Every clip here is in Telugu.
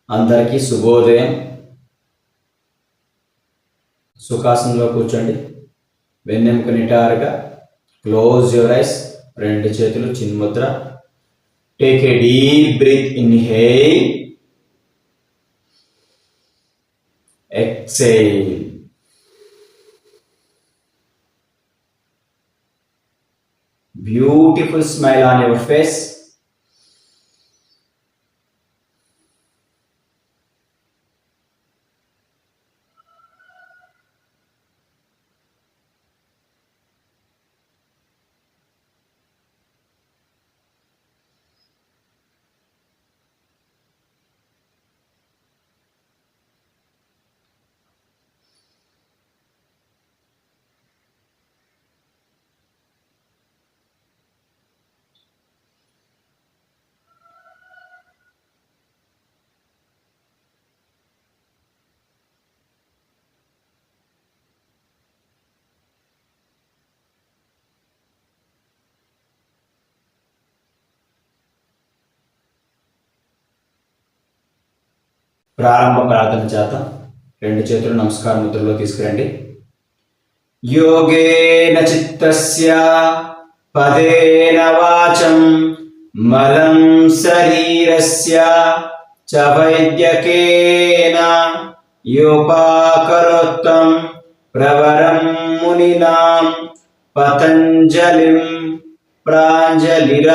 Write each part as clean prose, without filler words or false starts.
అందరికీ శుభోదయం. సుఖాసనంలో కూర్చోండి. వెన్నెముక నిటారుగా. Close your eyes. రెండు చేతులు చిన్ముద్ర. Take a deep breath. Inhale, exhale. Beautiful smile on your face. ప్రారంభ ప్రార్థన చేద్దాం. రెండు చేతులు నమస్కార ముద్రలో తీసుకురండి. యోగేన చిత్తస్య పదేన వాచం మలం శరీరస్య చ వైద్యకేన యోపాకరోత్తం ప్రవరం మునినాం పతంజలిం ప్రాంజలిరానతోస్మి.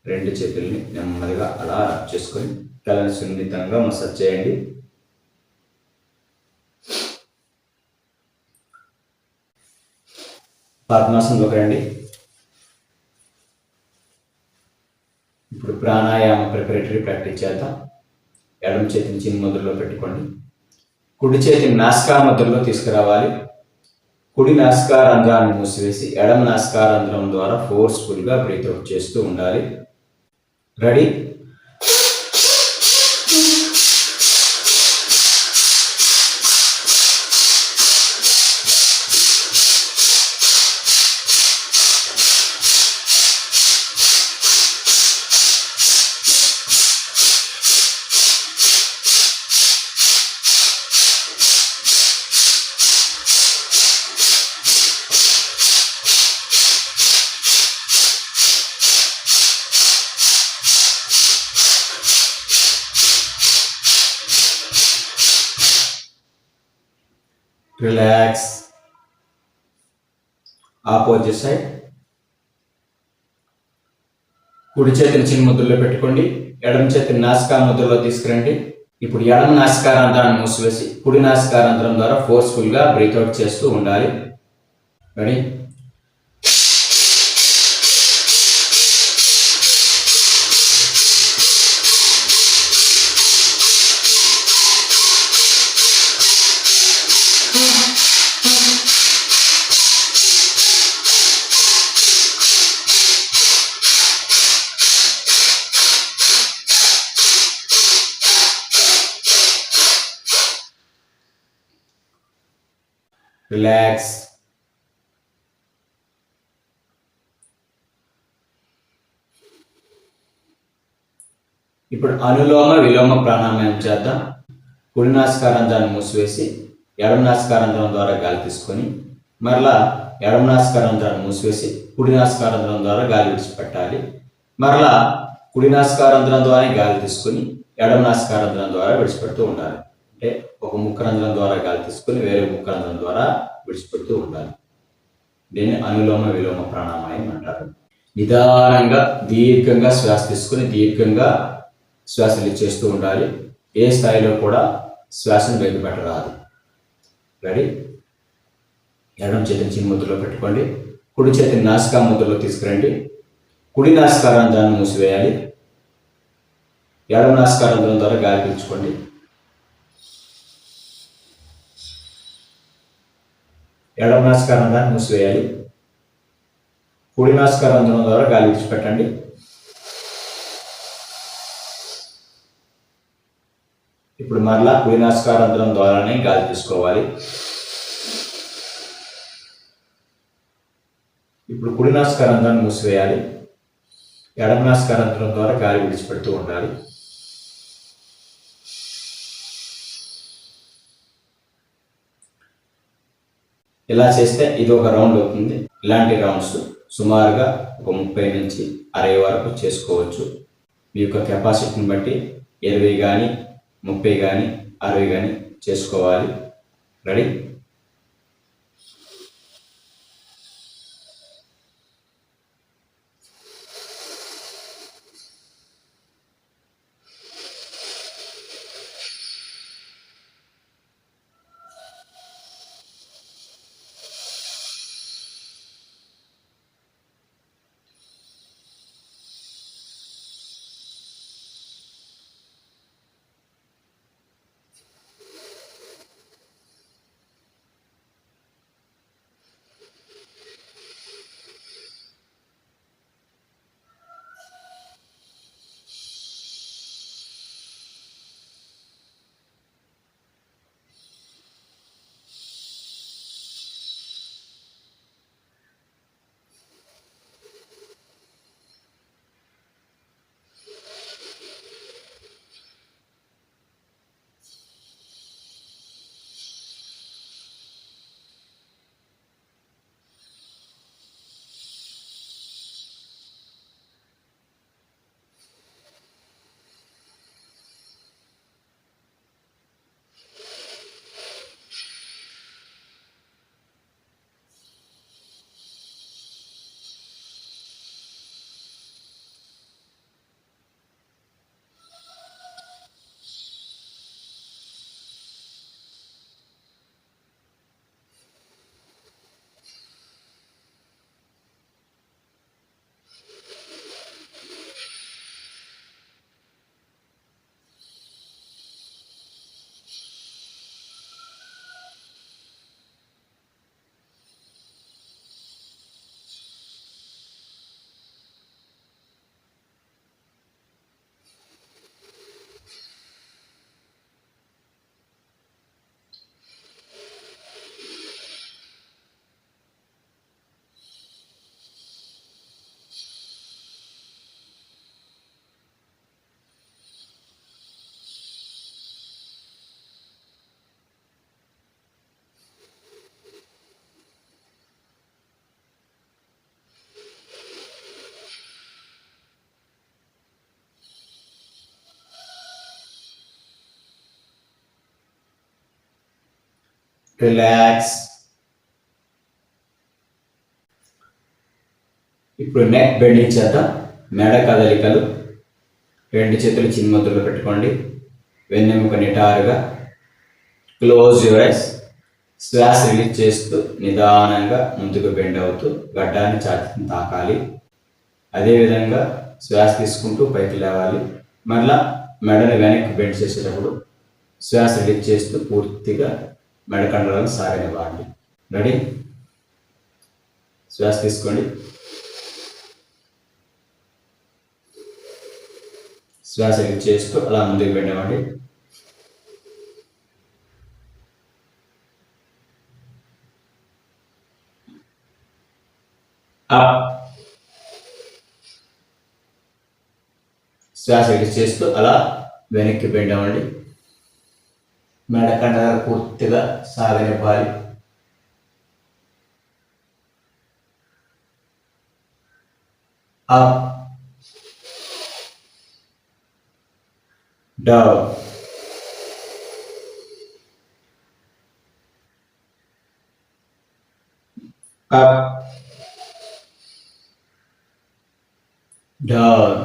రెండు చేతుల్ని నెమ్మదిగా అలా రబ్ చేసుకొని తలని సున్నితంగా మసాజ్ చేయండి. పద్మాసనంలోకి రండి. ఇప్పుడు ప్రాణాయామ ప్రిపరేటరీ ప్రాక్టీస్ చేద్దాం. ఎడమ చేతిని చిన్న ముద్రలో పెట్టుకోండి. కుడి చేతిని నాసికా ముద్రలో తీసుకురావాలి. కుడి నాసికా రంధ్రాన్ని మూసివేసి ఎడమ నాసికా రంధ్రం ద్వారా ఫోర్స్ఫుల్గా బ్రీత్ అవుట్ చేస్తూ ఉండాలి. రెడీ? రిలాక్స్. Opposite side. కుడి చేతిని చిన్న ముద్రలో పెట్టుకోండి. ఎడమ చేతిని నాసికా ముద్రలో తీసుకురండి. ఇప్పుడు ఎడమ నాసికా రంధ్రాన్ని మూసివేసి కుడి నాసికా రంధ్రం ద్వారా ఫోర్స్ఫుల్గా బ్రీత్ అవుట్ చేస్తూ ఉండాలి. రెడీ? రిలాక్స్. ఇప్పుడు అనులోమ విలోమ ప్రాణాయామం చేద్దాం. కుడి నాసికా రంధ్రాన్ని మూసివేసి ఎడమ నాసికా రంధ్రం ద్వారా గాలి తీసుకొని మరలా ఎడమ నాసికా రంధ్రాన్ని మూసివేసి కుడి నాసికా రంధ్రం ద్వారా గాలి విడిచిపెట్టాలి. మరలా కుడి నాసికా రంధ్రం ద్వారా గాలి తీసుకొని ఎడమ నాసికా రంధ్రం ద్వారా విడిచిపెడుతూ ఉండాలి. అంటే ఒక ముక్క రంధ్రం ద్వారా గాలి తీసుకొని వేరే ముక్క రంధ్రం ద్వారా విడిచిపెడుతూ ఉండాలి. దీన్ని అనులోమ విలోమ ప్రాణాయామం అంటారు. నిదానంగా దీర్ఘంగా శ్వాస తీసుకుని దీర్ఘంగా శ్వాసలు చేస్తూ ఉండాలి. ఏ స్థాయిలో కూడా శ్వాసను బయటపెట్టరాదు. రెడీ? ఎడమ చేతిని చిన్న ముద్రలో పెట్టుకోండి. కుడి చేతిని నాసికా ముద్రలో తీసుకురండి. కుడి నాసికా రంధ్రాన్ని మూసివేయాలి. ఎడమ నాసికా రంధ్రం ద్వారా గాలి పీల్చుకోండి. ఎడమ నాసికా రంధ్రాన్ని మూసివేయాలి. కుడి నాసికా రంధ్రం ద్వారా గాలి విడిచిపెట్టండి. ఇప్పుడు మరలా కుడి నాసికా రంధ్రం ద్వారానే గాలి తీసుకోవాలి. ఇప్పుడు కుడి నాసికా రంధ్రాన్ని మూసివేయాలి. ఎడమ నాసికారంధ్రం ద్వారా గాలి విడిచిపెడుతూ ఉండాలి. ఇలా చేస్తే ఇది ఒక రౌండ్ అవుతుంది. ఇలాంటి రౌండ్స్ సుమారుగా ఒక 30 నుంచి 60 వరకు చేసుకోవచ్చు. మీ యొక్క కెపాసిటీని బట్టి 20 కానీ 30 కానీ 60 కానీ చేసుకోవాలి. రెడీ? రిలాక్స్. ఇప్పుడు నెక్ బెండింగ్ చేద్దాం. మెడ కదలికలు. 2 చేతులు చిన్న ముద్రలో పెట్టుకోండి. వెన్నెముక నిటారుగా. Close your ice. శ్వాస రిలీజ్ చేస్తూ నిదానంగా ముందుకు బెండ్ అవుతూ గడ్డాన్ని ఛాతీని తాకాలి. అదేవిధంగా శ్వాస తీసుకుంటూ పైకి లేవాలి. మరలా మెడని వెనక్కి బెండ్ చేసేటప్పుడు శ్వాస రిలీజ్ చేస్తూ పూర్తిగా మెడ కండరాలను సాగనివ్వండి. రెడీ? శ్వాస తీసుకోండి. శ్వాస రిలీజ్ చేస్తూ అలా ముందుకు బెండ్ అవ్వండి. అప్. శ్వాస రిలీజ్ చేస్తూ అలా వెనక్కి బెండ్ అవ్వండి. మెడ కండరాలు పూర్తిగా సాగనివ్వాలి. Up, down, up, down,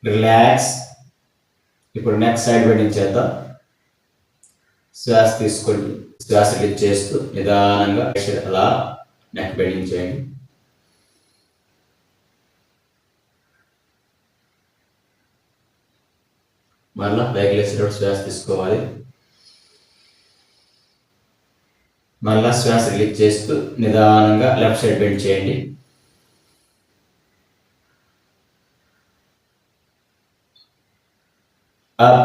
relax. ఇప్పుడు నెక్స్ట్ సైడ్ బెండింగ్ చేద్దాం. శ్వాస తీసుకోండి, శ్వాస రిలీజ్ చేస్తూ నిదానంగా అలా నెక్ బెండింగ్ చేయండి. మరలా పైకి లేచేటప్పుడు శ్వాస తీసుకోవాలి. మరలా శ్వాస రిలీజ్ చేస్తూ నిదానంగా లెఫ్ట్ సైడ్ బెండ్ చేయండి. అప్.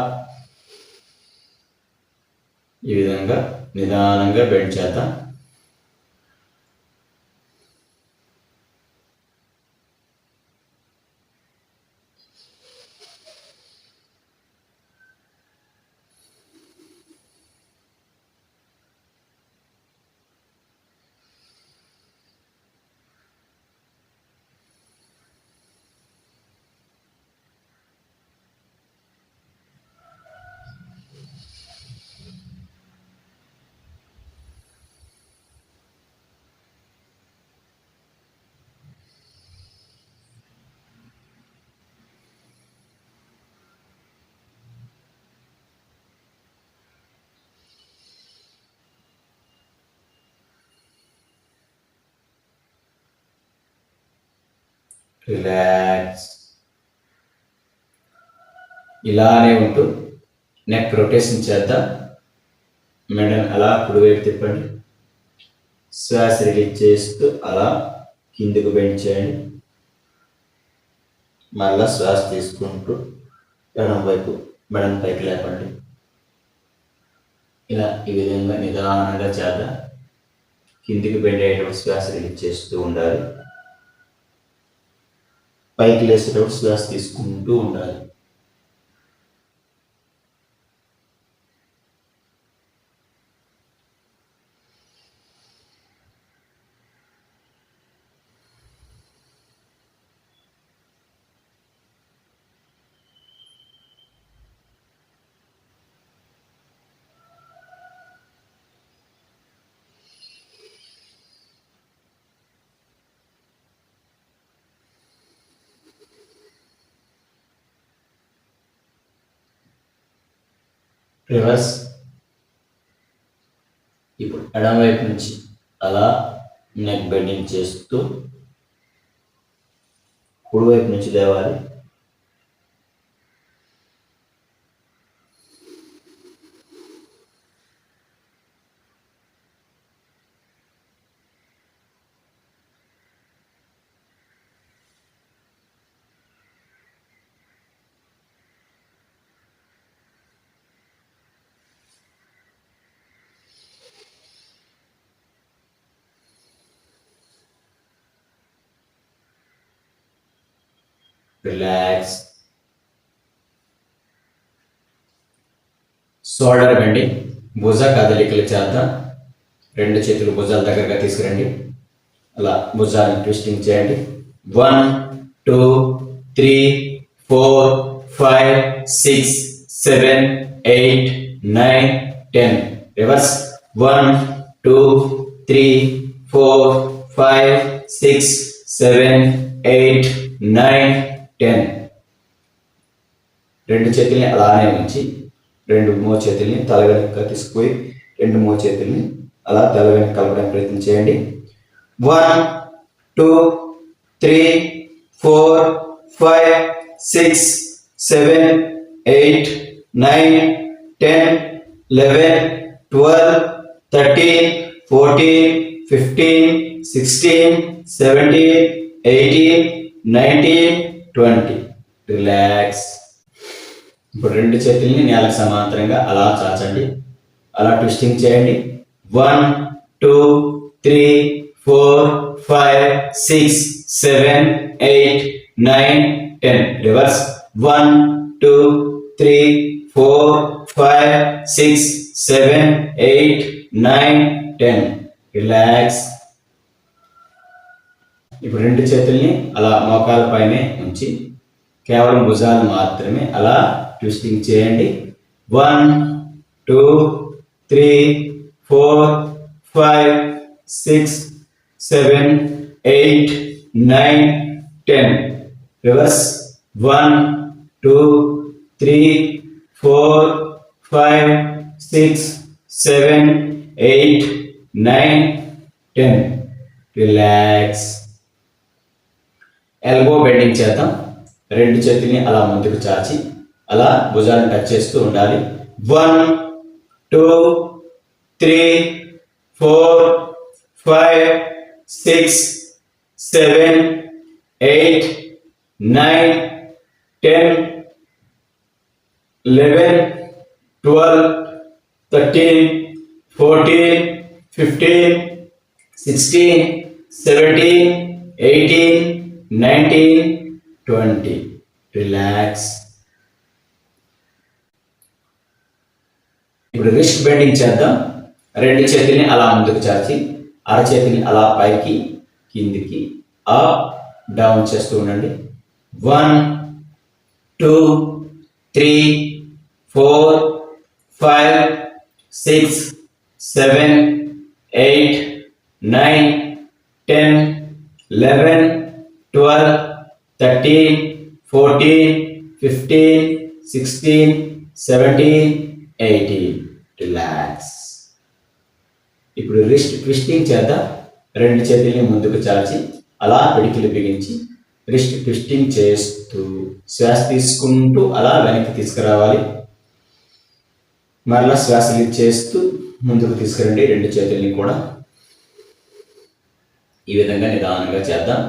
ఈ విధంగా నిదానంగా బెండ్ చేద్దాం. రిలాక్స్. ఇలానే ఉంటూ నెక్ రొటేషన్ చేద్దాం. మెడను అలా కుడివైపు తిప్పండి. శ్వాస రిలీజ్ చేస్తూ అలా కిందకు బెండ్ చేయండి. మళ్ళా శ్వాస తీసుకుంటూ ఎడమ వైపు మెడను పైకి లేపండి. ఇలా ఈ విధంగా నిదానంగా చేద్దాం. కిందికి బెండ్ అయ్యేటప్పుడు శ్వాస రిలీజ్ చేస్తూ ఉండాలి. పైకి లేసేటప్పుడు శ్వాస తీసుకుంటూ ఉండాలి. రివర్స్. ఇప్పుడు ఎడమ వైపు నుంచి అలా నెక్ బెండింగ్ చేస్తూ కుడివైపు నుంచి లేవాలి. రిలాక్స్. షోల్డర్ బెండింగ్, భుజ కదలికలు చేద్దాం. రెండు చేతులు భుజాల దగ్గరగా తీసుకురండి. అలా భుజాన్ని ట్విస్టింగ్ చేయండి. 1 2 3 4 5 6 7 8 9 10. రివర్స్. 1 2 3 4 5 6 7 8 9 10. రెండు చేతుల్ని అలానే ఉంచి రెండు మోచేతుల్ని తల వెనుక తీసుకుపోయి రెండు మోచేతుల్ని అలా తల వెనుక కలపడానికి ప్రయత్నం చేయండి. 1 2 3 4 5 6 7 8 9 10 11 12 13 14 15 16 17 18 19 20. రిలాక్స్. ఇప్పుడు రెండు చేతుల్ని నేలకు సమాంతరంగా అలా చాచండి. అలా ట్విస్టింగ్ చేయండి. 1 2 3 4 5 6 7 8 9 10. రివర్స్. 1 2 3 4 5 6 7 8 9 10. రిలాక్స్. ఇప్పుడు రెండు చేతుల్ని అలా మోకాల పైనే ఉంచి కేవలం భుజాలు మాత్రమే అలా ట్విస్టింగ్ చేయండి. 1 2 3 4 5 6 7 8 9 10. రివర్స్. 1 2 3 4 5 6 7 8 9 10. రిలాక్స్. ఎల్బో బెండింగ్ చేద్దాం. రెండు చేతుల్ని అలా ముందుకు చాచి అలా భుజాలను టచ్ చేస్తూ ఉండాలి. 1 2 3 4 5 6 7 8 9 10 11 12 13 14 15 16 17 18 19 20. రిలాక్స్. ఇప్పుడు రిస్ట్ బెండింగ్ చేద్దాం. రెండు చేతుల్ని అలా ముందుకు చాచి అరచేతిని అలా పైకి కిందికి అప్ డౌన్ చేస్తూ ఉండండి. 1 2 3 4 5 6 7 8 9 10 11 12 13 14 15 16 17 18. రిలాక్స్. ఇప్పుడు రిస్ట్ ట్విస్టింగ్ చేద్దాం. రెండు చేతుల్ని ముందుకు చాచి అలా పిడికిలు బిగించి రిస్ట్ ట్విస్టింగ్ చేస్తూ శ్వాస తీసుకుంటూ అలా వెనక్కి తీసుకురావాలి. మరలా శ్వాసలు చేస్తూ ముందుకు తీసుకురండి. రెండు చేతుల్ని కూడా ఈ విధంగా నిదానంగా చేద్దాం.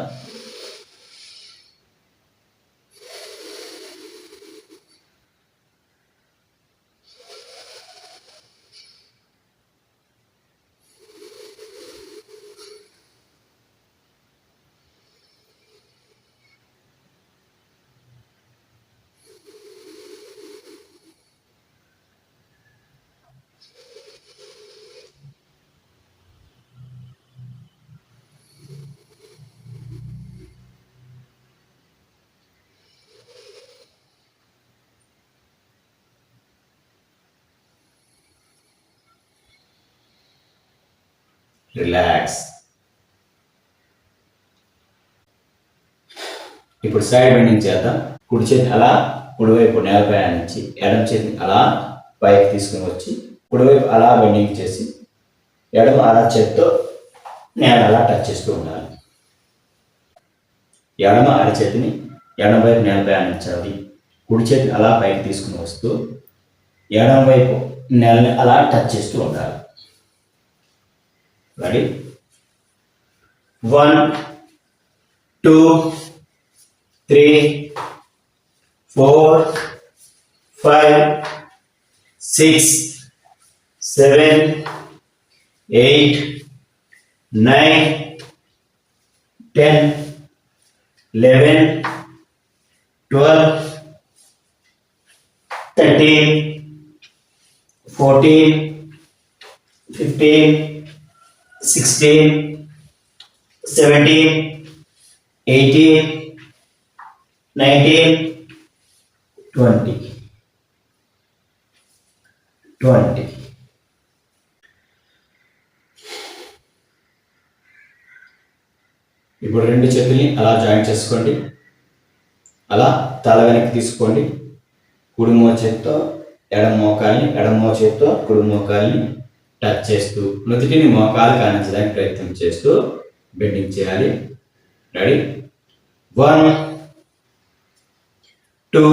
రిలాక్స్. ఇప్పుడు సైడ్ బెండింగ్ చేద్దాం. కుడి చేతి అలా కుడివైపు నేలపై ఆనించి ఎడమ చేతిని అలా పైకి తీసుకుని వచ్చి కుడివైపు అలా బెండింగ్ చేసి ఎడమ అలా చేతితో నేల అలా టచ్ చేస్తూ ఉండాలి. ఎడమ అరచేతిని ఎడమ వైపు నేలపై ఆనించాలి. కుడి చేతిని అలా పైకి తీసుకుని వస్తూ ఎడమ వైపు నేలని అలా టచ్ చేస్తూ ఉండాలి. Ready? 1 2 3 4 5 6 7 8 9 10 11 12 13 14 15 16 17 18 19 20. ఇప్పుడు రెండు చేతుల్ని అలా జాయింట్ చేసుకోండి. అలా తల వెనక్కి తీసుకోండి. కుడి మోచేత్తో ఎడమ మోకాల్ని, ఎడమ మోచేత్తో కుడి మోకాల్ని టచ్ చేస్తూ నుదుటిని మోకాలు కానించడానికి ప్రయత్నం చేస్తూ బెండింగ్ చేయాలి. రెడీ? 1 2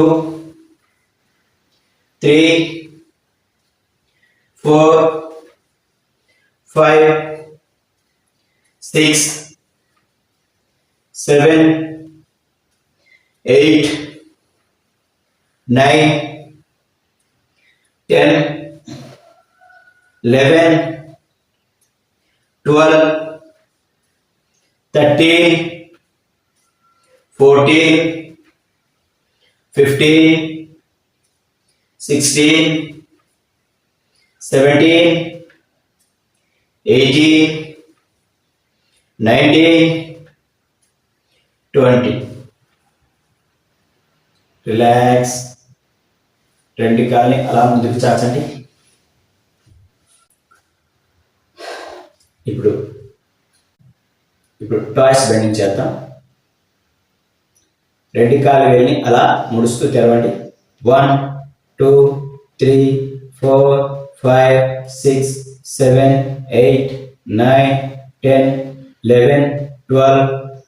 3 4 5 6 7 8 9 10 11 12 13 14 15 16 17 18 19 20. రిలాక్స్. రెండు కాళ్ళని అలా ముందుకు చాచండి. ఇప్పుడు టాయ్స్ బెండింగ్ చేద్దాం. రెండు కాలు వేలిని అలా ముడుస్తూ తెరవండి. 1 2 3 4 5 6 7 8 9 10 11 12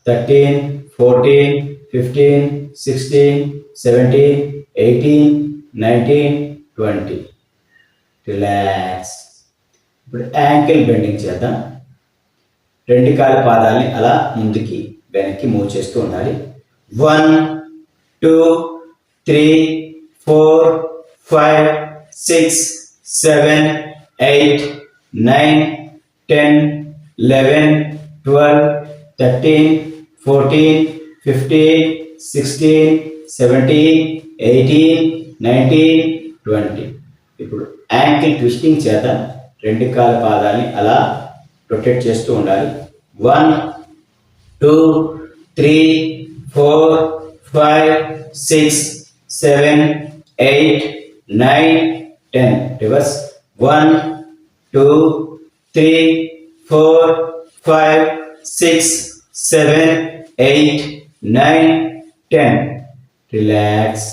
13 14 15 16 17 18 19 20. రిలాక్స్. ఇప్పుడు యాంకిల్ బెండింగ్ చేద్దాం. రెండు కాళ్ళ పాదాలని అలా ముందుకి వెనక్కి మూవ్ చేస్తూ ఉండాలి. 1 2 3 4 5 6 7 8 9 10 11 12 13 14 15 16 17 18 19 20. ఇప్పుడు యాంకిల్ ట్విస్టింగ్ చేద్దాం. రెండు కాళ్ళ పాదాలని అలా రొటేట్ చేస్తూ ఉండాలి. 1 2 3 4 5 6 7 8 9 10. రివర్స్. 1 2 3 4 5 6 7 8 9 10. రిలాక్స్.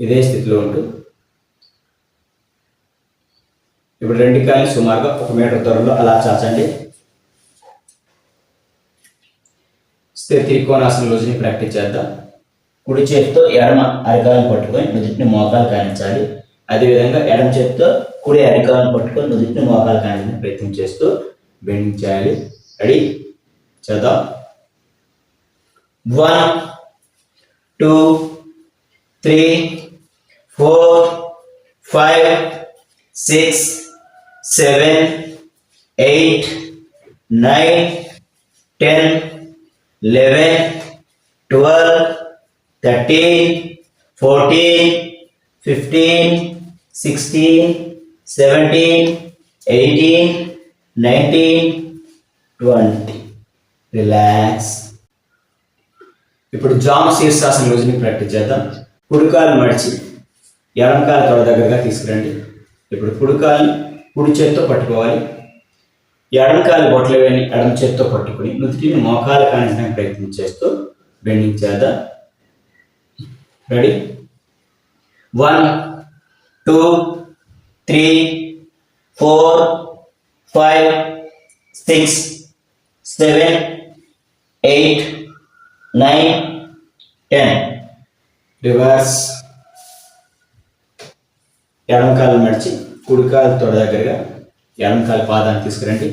ఇదే స్థితిలో ఉంటూ ఇప్పుడు రెండు కాళ్ళు సుమారుగా 1 మీటర్ దూరంలో అలా చాచండి. స్థిర త్రికోణాసన రోజుని ప్రాక్టీస్ చేద్దాం. కుడి చేతితో ఎడమ అరికాలను పట్టుకొని నుదుటిని మోకాలు కానించాలి. అదేవిధంగా ఎడమ చేతితో కుడి అరికాలను పట్టుకొని నుదుటిని మోకాలు కానించడానికి ప్రయత్నం చేస్తూ బెండింగ్ చేయాలి. రెడీ? చేద్దాం. 1 2 3 4 5 6 7 8 9 10 11 12 13 14 15 16 17 18 19 20. రిలాక్స్. ఇప్పుడు జామ శీర్షాసన రోజుని ప్రాక్టీస్ చేద్దాం. కుడికాలు మడిచి ఎడమ కాలు తొడ దగ్గరగా తీసుకురండి. ఇప్పుడు కుడికాలు కుడి చేత్తో పట్టుకోవాలి. ఎడమ కాలు బొట్టలు వేని ఎడమ చేత్తో పట్టుకుని నుదుటిని మోకాలు కానించడానికి ప్రయత్నం చేస్తూ బెండింగ్ చేద్దాం. రెడీ? 1 2 3 4 5 6 7 8 9 10. రివర్స్. ఎడమ కాలు మడిచి కుడి కాలు తొడ దగ్గరగా ఎడమ కాలు పాదాన్ని తీసుకురండి.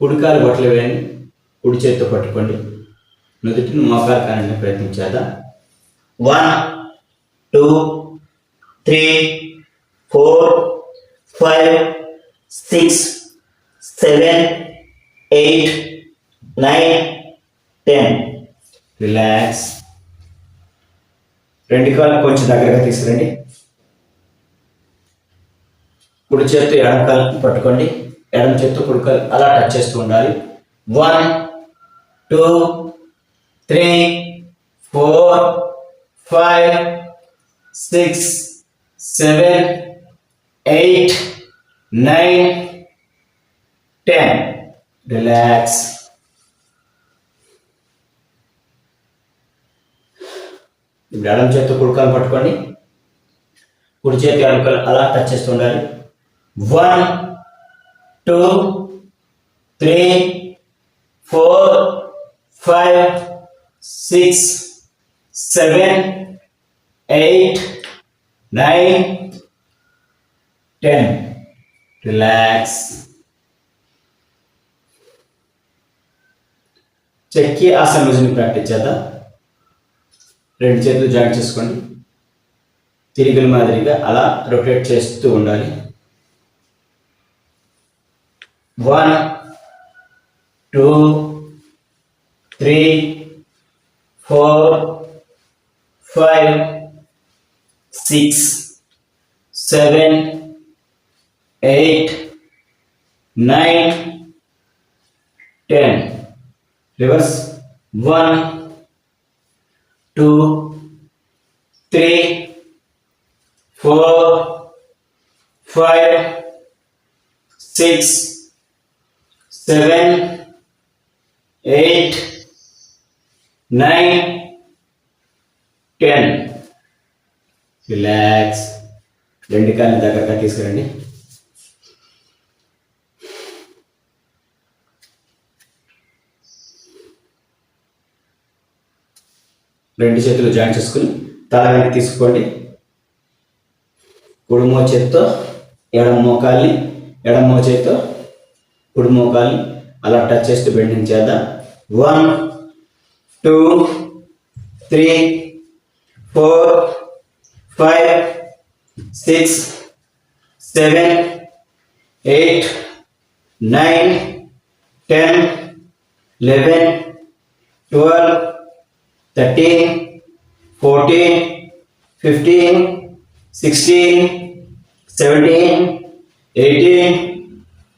కుడి కాలు బొట్టలు వేయండి. కుడి చేతితో పట్టుకోండి. నుదుటిని మోకాలు కానించడానికి ప్రయత్నం చేద్దాం. 1 2 3 4 5 6 7 8 9 10. రిలాక్స్. రెండు కాళ్ళు కొంచెం దగ్గరగా తీసుకురండి. కుడి చేత్తో ఎడమ కాలు పట్టుకోండి. ఎడమ చేత్తో కుడి కాలు అలా టచ్ చేస్తూ ఉండాలి. 1 2 3 4 5 6 7 8 9 10. రిలాక్స్. ఇప్పుడు ఎడమ చేత్తో కుడికాలు పట్టుకోండి. కుడి చేతి ఎడమ కాలు అలా టచ్ చేస్తూ ఉండాలి. 1 2 3 4 5 6 7 8 9 10. రిలాక్స్. చెక్కి ఆసన రోజుని ప్రాక్టీస్ చేద్దాం. రెండు చేతులు జాయింట్ చేసుకోండి. తిరిగిల మాదిరిగా అలా రొటేట్ చేస్తూ ఉండాలి. 1 2 3 4 5 6 7 8 9 10. రివర్స్. 1 2 3 4 5 6 7 8 9 10. రిలాక్స్. రెండు కాళ్ళని దగ్గరగా తీసుకురండి. రెండు చేతులు జాయింట్ చేసుకుని తల వెనక్కి తీసుకోండి. కుడి మోచేతితో ఎడమ మోకాల్ని, ఎడమ మోచేతితో కుడి మోకాల్ని అలా టచ్ చేస్తూ బెండింగ్ చేద్దాం. 1 2 3 4 5 6 7 8 9 10 11 12 13 14 15 16 17 18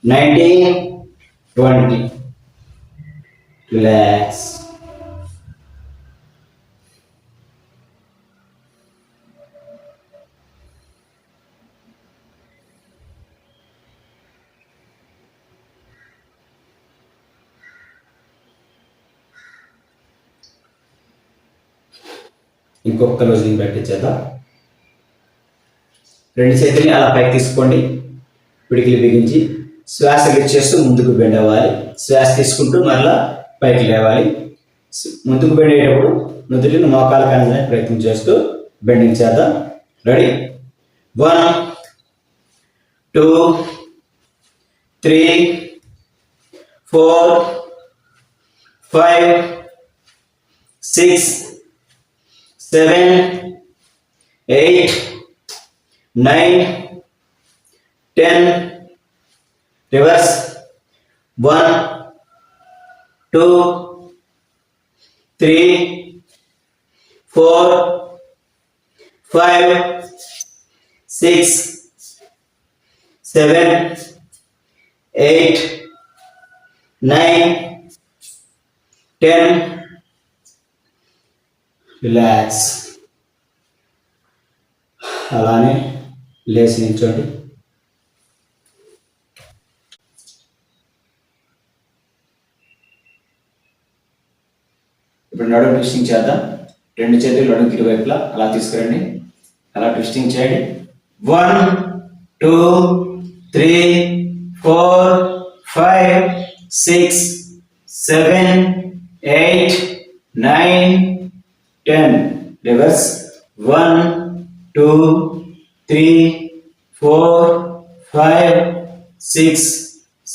19 20. రిలాక్స్. ఇంకొక రోజు పెట్టించేద్దాం. రెండు చేతుల్ని అలా పైకి తీసుకోండి. పిడికిలు బిగించి శ్వాస చేస్తూ ముందుకు బెండ్ అవ్వాలి. శ్వాస తీసుకుంటూ మరలా పైకి లేవాలి. ముందుకు బెండ్ అయ్యేటప్పుడు నుదుటిని మోకాలు కనడానికి ప్రయత్నం చేస్తూ బెండింగ్ చేద్దాం. రెడీ? 1 2 3 4 5 6 7 8 9 10. రివర్స్. 1 2 3 4 5 6 7 8 9 10. రిలాక్స్. అలానే లేచి నిల్చోండి. ఇప్పుడు నడుము ట్విస్టింగ్ చేద్దాం. రెండు చేతులు నడుముకి ఇరువైపులా అలా తీసుకురండి. అలా ట్విస్టింగ్ చేయండి. 1 2 3 4 5 6 7 8 9 10. Reverse. 1 2 3 4 5 6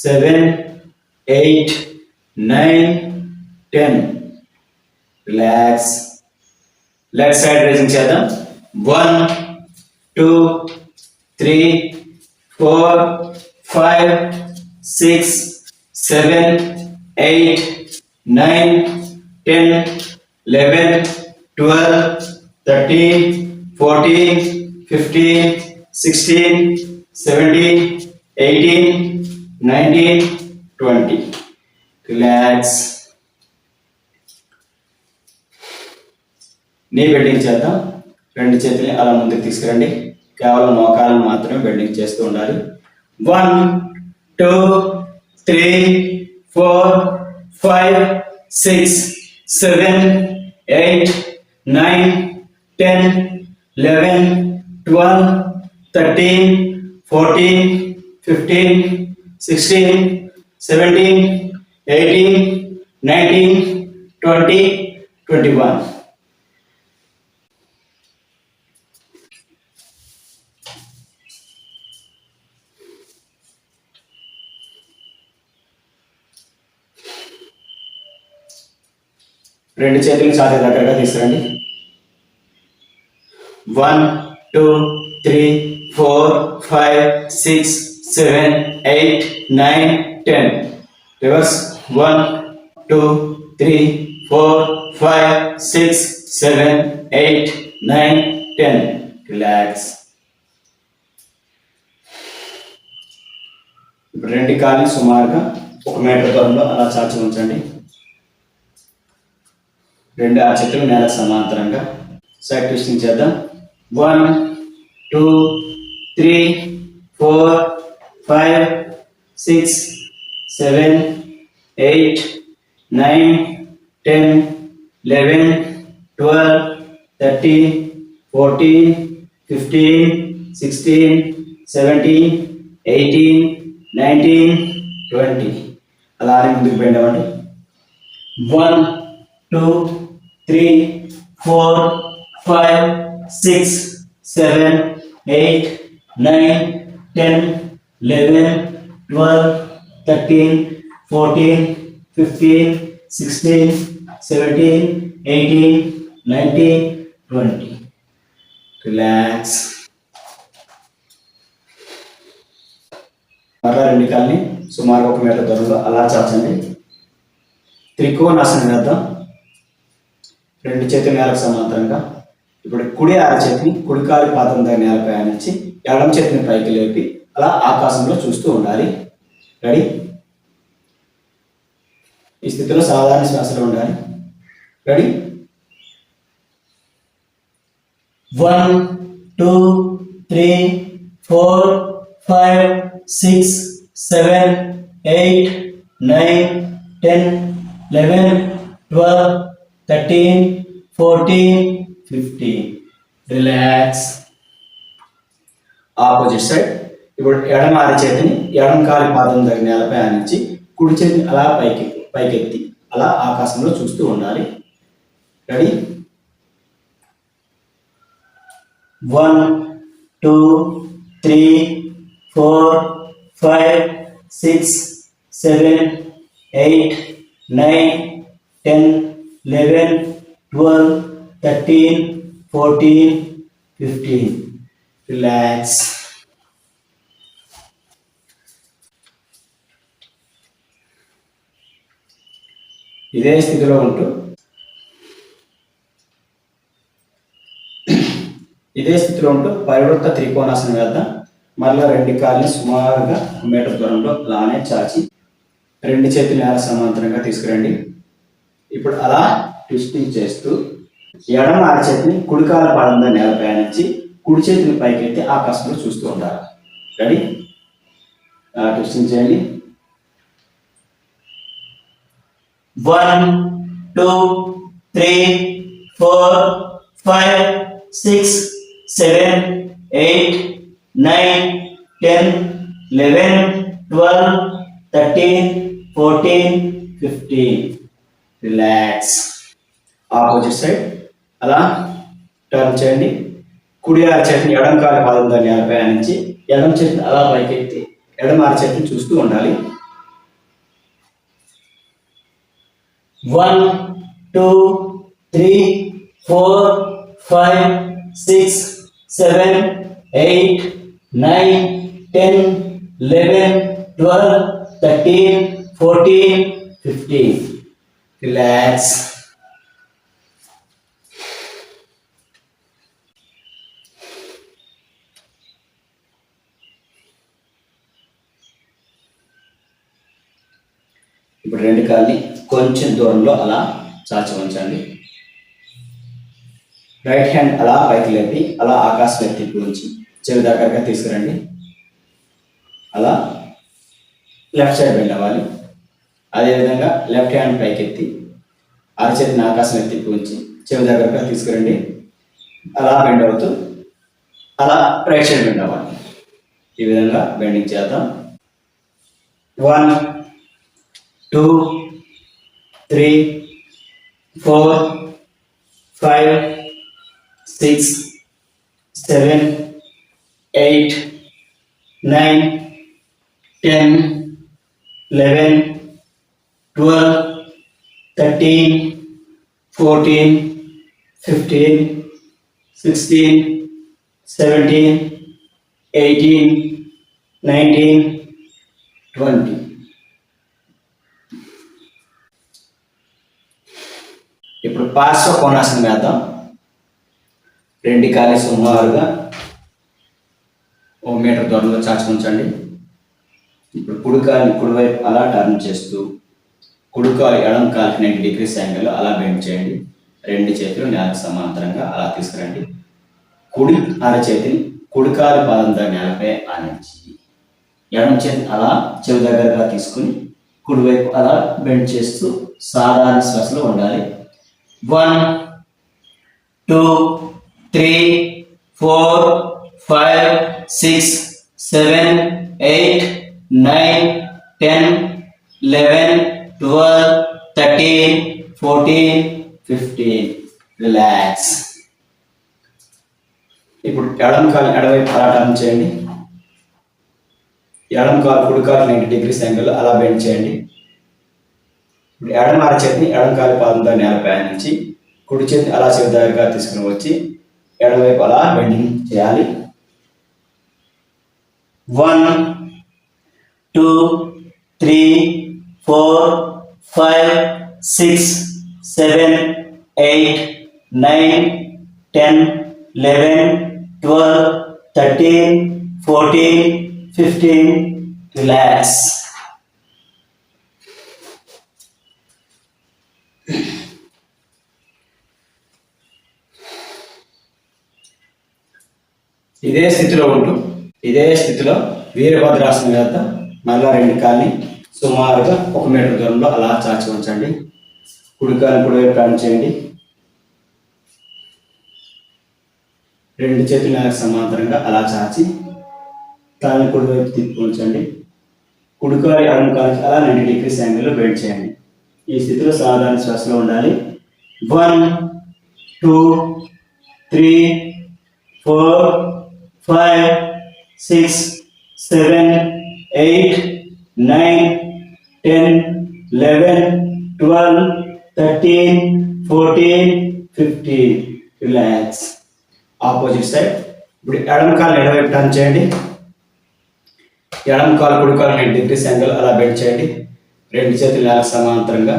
7 8 9 10. Relax. Left side rising చేద్దాం. 1 2 3 4 5 6 7 8 9 10 11 12 13 14 15 16 17 18 19 20. రిలాక్స్. నీ బెండింగ్ చేద్దాం. రెండు చేతుల్ని అలా ముందుకు తీసుకురండి. కేవలం మోకాలను మాత్రమే బెండింగ్ చేస్తూ ఉండాలి. 1 2 3 4 5 6 7 8 9 10 11 12 13 14 15 16 17 18 19 20 21. రెండు చేతులు ఛాతీ దగ్గరగా తీసుకురండి. 1 2 3 4 5 6 7 8 9 10. రివర్స్. 1 2 3 4 5 6 7 8 9 10. రిలాక్స్. ఇప్పుడు రెండు కాళ్ళు సుమారుగా 1 మీటర్ దూరంలో అలా చాచి ఉంచండి. రెండు ఆ చేతులు నేలకు సమాంతరంగా. సైడ్ ట్విస్టింగ్ చేద్దాం. 1 2 3 4 5 6, 7, 8, 9, 10, 11, 12, 13, 14, 15, 16, 17, 18, 19, 20. అలా అని ముందుకు పోయిందామండి. 1, 2, 3, 4, 5, 6, 7, 8, 9, 10, 11, 12, 13, 14, 15, 16, 17, 18, 19, 20. రిలాక్స్. మరలా రెండు కాళ్ళని సుమారు 1 మీటర్ దూరంలో అలా చాచండి. త్రికోణాసనం వేద్దాం. రెండు చేతులు నేలకు సమాంతరంగా. ఇప్పుడు కుడి అరచేతిని కుడి కాలి పాదం దగ్గర నేలపై ఆనించి ఎడమ చేతిని పైకి లేపి అలా ఆకాశంలో చూస్తూ ఉండాలి. రెడీ? ఈ స్థితిలో సాధారణ శ్వాసలో ఉండాలి. రెడీ? 1, 2, 3, 4, 5, 6, 7, 8, 9, 10, 11, 12, 13, 14, 15. రిలాక్స్. Opposite side. ఇప్పుడు ఎడమ అరచేతిని ఎడమ కాలి పాదం దగ్గర నేలపై ఆనించి కుడి చేతిని అలా పైకెత్తి అలా ఆకాశంలో చూస్తూ ఉండాలి. రెడీ? 1, 2, 3, 4, 5, 6, 7, 8, 9, 10, 11, 12, 13, 14, 15. రిలాక్స్. ఇదే స్థితిలో ఉంటూ పరివృత్త త్రికోణాసనం వేద్దాం. మళ్ళీ రెండు కాళ్ళని సుమారుగా 1 మీటర్ దూరంలో అలానే చాచి రెండు చేతులు నేల సమాంతరంగా తీసుకురండి. ఇప్పుడు అలా ట్విస్టింగ్ చేస్తూ ఎడమ అరచేతిని కుడి కాలు పాదంలో నేలపై ఆనించి కుడి చేతిని పైకెత్తి ఆకాశంలో చూస్తూ ఉండాలి. రెడీ? ట్విస్టింగ్ చేయండి. 1, 2, 3, 4, 5, 6, 7, 8, 9, 10, 11, 12, 13, 14, 15. రిలాక్స్. Opposite side. అలా టర్న్ చేయండి. కుడి అరచేతిని ఎడమ కాలి పాదం దగ్గర నేలపై ఆనించి ఎడమ చేతిని అలా పైకెత్తి ఎడమ అరచేతిని చూస్తూ ఉండాలి. 1, 2, 3, 4, 5, 6, 7, 8, 9, 10, 11, 12, 13, 14, 15. రిలాక్స్. ఇప్పుడు రెండు కాళ్ళని కొంచెం దూరంలో అలా చాచి ఉంచండి. రైట్ హ్యాండ్ అలా పైకి లేపి అలా ఆకాశం ఎత్తి ఉంచి చెవి దగ్గరగా తీసుకురండి. అలా లెఫ్ట్ సైడ్ బెండ్ అవ్వాలి. అదేవిధంగా లెఫ్ట్ హ్యాండ్ పైకెత్తి అరచేతిని ఆకాశం ఎత్తి ఉంచి చెవి దగ్గరగా తీసుకురండి. అలా బెండ్ అవుతూ అలా రైట్ సైడ్ బెండ్ అవ్వాలి. ఈ విధంగా బెండింగ్ చేద్దాం. 1, 2, 3, 4, 5, 6, 7, 8, 9, 10, 11, 12, 13, 14, 15, 16, 17, 18, 19, 20. ఇప్పుడు పార్శ్వ కోణాసనం వేద్దాం. రెండు కాలి సుమారుగా 1 మీటర్ దూరంలో చాచి ఉంచండి. ఇప్పుడు కుడి కాలిని కుడివైపు అలా టర్న్ చేస్తూ కుడి కాలు ఎడమ కాలికి 90 degrees యాంగిల్లో అలా బెండ్ చేయండి. రెండు చేతులు నేలకు సమాంతరంగా అలా తీసుకురండి. కుడి అరచేతిని కుడి కాలి పాదం దగ్గర నేలపై ఆనించి ఎడమ చేతి అలా చెవి దగ్గరగా తీసుకుని కుడివైపు అలా బెండ్ చేస్తూ సాధారణ శ్వాసలో ఉండాలి. 1 2 3 4 5 6 7 8 9 10 11 12 13 14 15. రిలాక్స్. ఇప్పుడు ఎడమ కాలు ఎడవైపు అలా టర్న్ చేయండి. ఎడమ కాలు కుడి కాలు 90 degrees యాంగిల్ అలా బెండ్ చేయండి. ఇప్పుడు ఎడమ అరచేతిని ఎడమ కాలు పాదంతో నేలపై నుంచి కుడి చేతి అలా చెవి దగ్గరగా తీసుకుని వచ్చి ఎడమవైపు అలా బెండింగ్ చేయాలి. 1 2 3 4 5 6 7 8 9 10 11 12 13 14 15. రిలాక్స్. ఇదే స్థితిలో వీరభద్రాసనం వేద్దాం. మళ్ళా 2 కాళ్ళని సుమారుగా 1 మీటర్ దూరంలో అలా చాచి ఉంచండి. కుడి కాలు కుడివైపు టర్న్ చేయండి. 2 చేతులు నేలకు సమాంతరంగా అలా చాచి కాళ్ళని కుడివైపు తిప్పి ఉంచండి. కుడి కాలు ఎడమ కాలుకి అలా 90 degrees యాంగిల్లో బెండ్ చేయండి. ఈ స్థితిలో సాధారణ శ్వాసలో ఉండాలి. 1 2 3 4 5 6 7 8 9 10 11 12 13 14 15. రిలాక్స్. Opposite side. ఇప్పుడు ఎడమ కాలు ఎడమవైపు టర్న్ చేయండి. ఎడమ కాలు కుడి కాలు 90 degrees యాంగిల్ అలా బెండ్ చేయండి. 2 చేతులు నేలకు సమాంతరంగా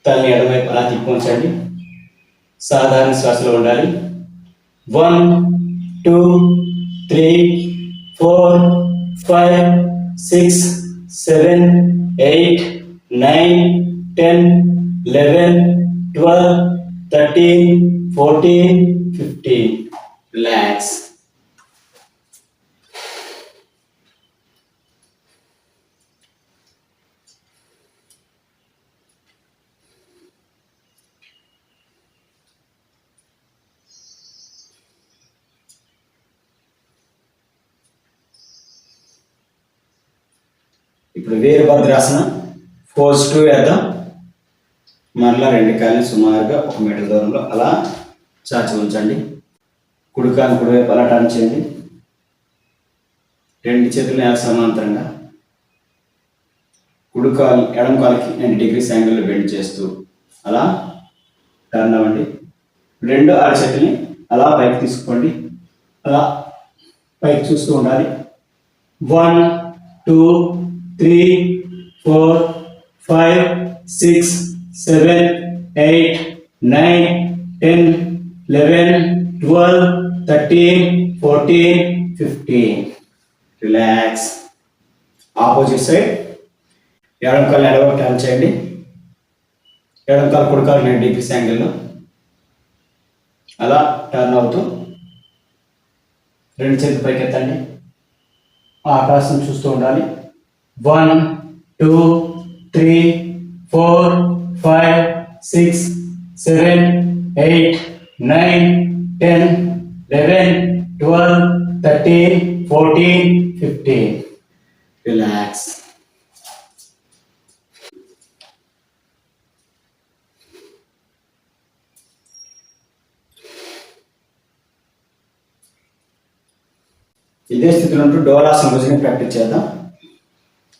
తలని ఎడమవైపు అలా తిప్పి ఉంచండి. సాధారణ శ్వాసలో ఉండాలి. 1 2 3 4 5 6 7 8 9 10 11 12 13 14 15. రిలాక్స్. ఇప్పుడు వీరభద్రాసనం ఫోర్స్ 2 వేద్దాం. మరలా 2 కాళ్ళని సుమారుగా 1 మీటర్ దూరంలో అలా చాచి ఉంచండి. కుడి కాలు కుడివైపు అలా టర్న్ చేయండి. 2 చేతులు నేలకు సమాంతరంగా కుడి కాలు ఎడమ కాలుకి 90 degrees యాంగిల్లో బెండ్ చేస్తూ అలా టర్న్ అవ్వండి. 2 అరచేతుల్ని అలా పైకి తీసుకోండి. అలా పైకి చూస్తూ ఉండాలి. 1 2 3 4 5 6 7 8 9 10 11 12 13 14 15. రిలాక్స్. Opposite side. ఎడమ కాలు ఎడమవైపు టర్న్ చేయండి. ఎడమ కాలు కుడి కాలు 90 degrees యాంగిల్లో అలా టర్న్ అవుతూ 2 చేతులు పైకి ఎత్తండి. ఆకాశం చూస్తూ ఉండాలి. 1 2 3 4 5 6 7 8 9 10 11 12 13 14 15. రిలాక్స్. ఇదే స్థితిలో ఉంటూ డోలాసన భుజంగా ప్రాక్టీస్ చేద్దాం.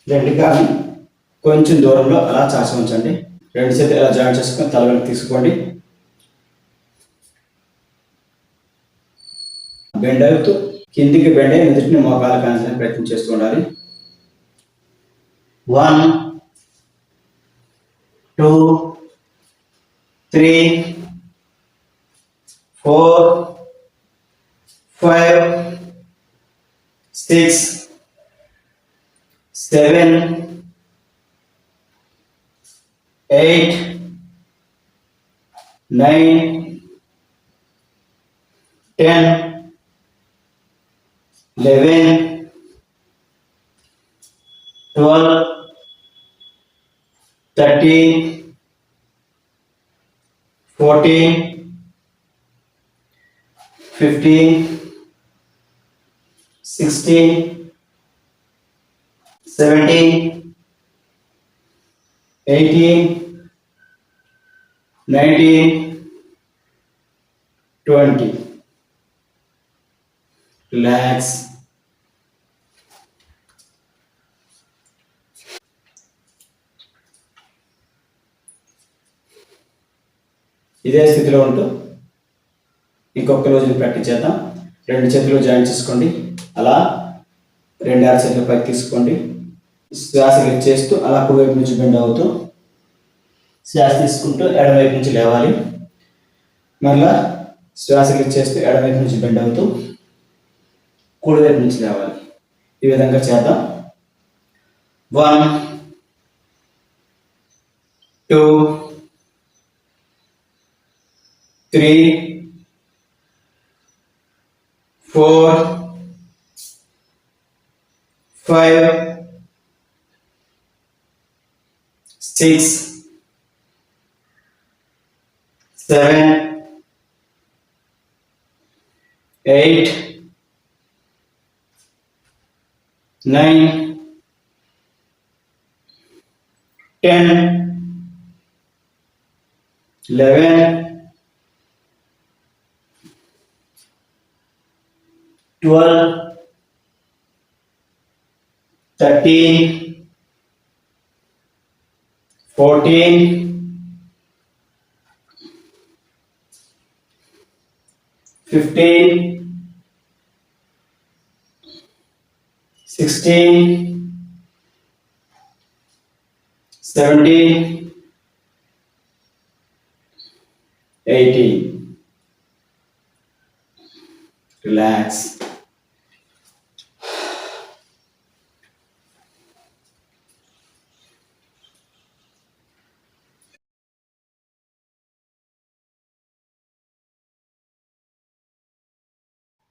2 కాళ్ళని కొంచెం దూరంలో అలా చాచి ఉంచండి. 2 చేతులు ఇలా జాయిన్ చేసుకొని తల వెనక్కి తీసుకోండి. బెండ్ అవుతూ కిందికి బెండ్ అయ్యి ఎదుటిని మోకాలు కాల్చడానికి ప్రయత్నం చేస్తూ ఉండాలి. 1 2 3 4 5 6 7 8 9 10 11 12, 13, 14, 15, 16, 17, 18, 19, 20. Relax. ఇదే స్థితిలో ఉంటూ ఇంకొక రోజు ప్రాక్టీస్ చేద్దాం. రెండు చేతులు జాయిన్ చేసుకోండి. అలా రెండు అరచేతుల పైకి తీసుకోండి. శ్వాస చేస్తూ అలా కుడివైపు నుంచి బెండ్ అవుతూ శ్వాస తీసుకుంటూ ఎడమవైపు నుంచి లేవాలి. మరలా శ్వాస చేస్తూ ఎడమవైపు నుంచి బెండ్ అవుతూ కుడివైపు నుంచి లేవాలి. ఈ విధంగా చేద్దాం. 1, 2, 3, 4, 5, 6, 7, 8, 9, 10, 11, 12, 13, 14, 15, 16, 17, 18. Relax.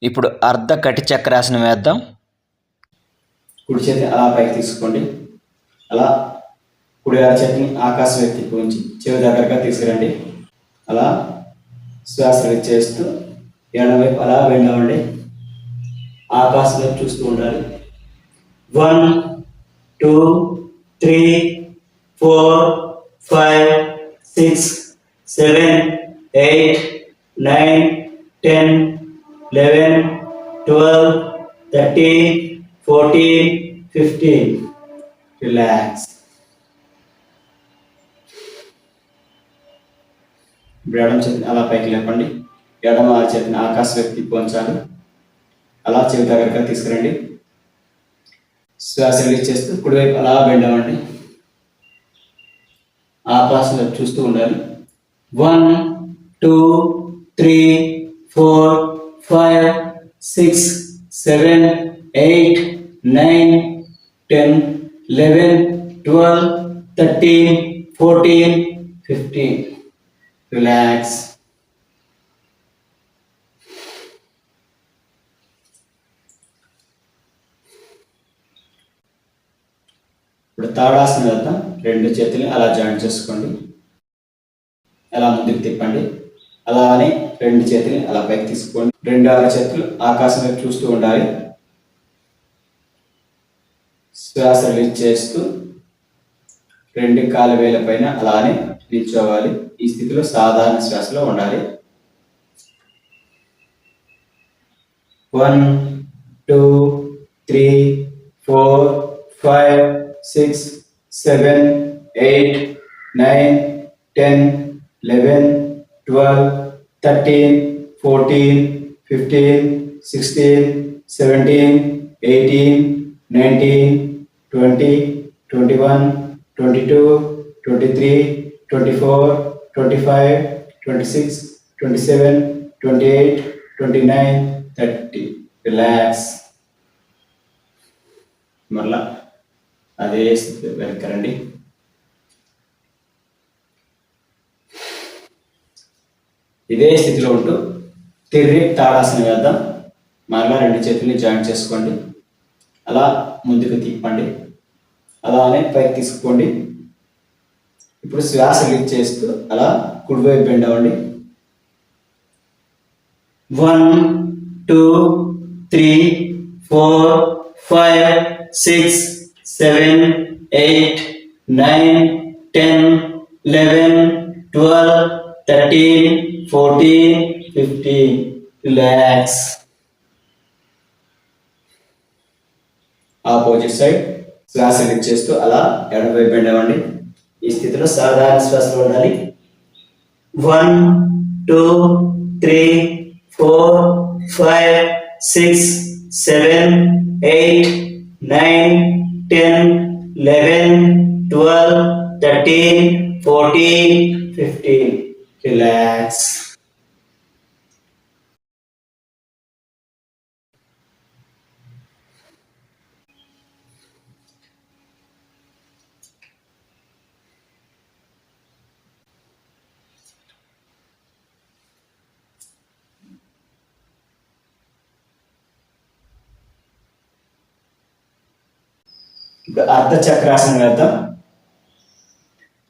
ఇప్పుడు అర్ధ కటి చక్రాసనం వేద్దాం. కుడి చేతి అలా పైకి తీసుకోండి. అలా కుడి అరచేతిని ఆకాశం ఎత్తి ఉంచి చెవి దగ్గరగా తీసుకురండి. అలా శ్వాస చేస్తూ ఎడమవైపు అలా బెండ్ అవ్వండి. ఆకాశం వైపు చూస్తూ ఉండాలి. 1, 2, 3, 4, 5, 6, 7, 8, 9, 10, 11, 12, 13, 14, 15. Relax. ఇప్పుడు ఎడమ చేతిని అలా పైకి లేపండి. ఎడమ చేతిని ఆకాశం వైపు తిప్పి ఉంచాలి. అలా చెవి దగ్గరగా తీసుకురండి. శ్వాస రిలీజ్ చేస్తూ కుడివైపు అలా బెండ్ అవ్వండి. ఆకాశం వైపు చూస్తూ ఉండాలి. 1, 2, 3, 4, 5, 6, 7, 8, 9, 10, 11, 12, 13, 14, 15. Relax. ఇప్పుడు తాడాసనం వేద్దాం. రెండు చేతులు అలా జాయింట్ చేసుకోండి. అలా ముందుకు తిప్పండి. అలానే రెండు చేతులు అలా పైకి తీసుకోండి. రెండు అరచేతులు ఆకాశం వైపు చూస్తూ ఉండాలి. శ్వాస రిలీజ్ చేస్తూ రెండు కాళ్ళ వేళ్ళ పైన అలానే నిల్చోవాలి. ఈ స్థితిలో సాధారణ శ్వాసలో ఉండాలి. 1, 2, 3, 4, 5, 6, 7, 8, 9, 10, 11, 12, 13, 14, 15, 16, 17, 18, 19, 20, 21, 22, 23, 24, 25, 26, 27, 28, 29, 30. Relax. మరలా అదే స్థితి వెనకరండి. ఇదే స్థితిలో ఉంటూ తిరిగి తాడాసనం వేద్దాం. మరలా రెండు చేతుల్ని జాయింట్ చేసుకోండి. అలా ముందుకు తిప్పండి. అలానే పైకి తీసుకోండి. ఇప్పుడు శ్వాస రిలీజ్ చేస్తూ అలా కుడివైపు బెండ్ అవ్వండి. 1 2 3 4 5 6 7 8 9 10 11 12 13 14 15. రిలాక్స్. ఆపోజిట్ సైడ్ శ్వాస రిలీజ్ చేస్తూ అలా ఎడమవైపు బెండ్ అవ్వండి. ఈ స్థితిలో సాధారణ శ్వాసలో ఉండాలి. 1 2 3 4 5 6 7 8 9 10 11 12 13 14 15. రిలాక్స్. ఇప్పుడు అర్ధ చక్రాసనం వేద్దాం.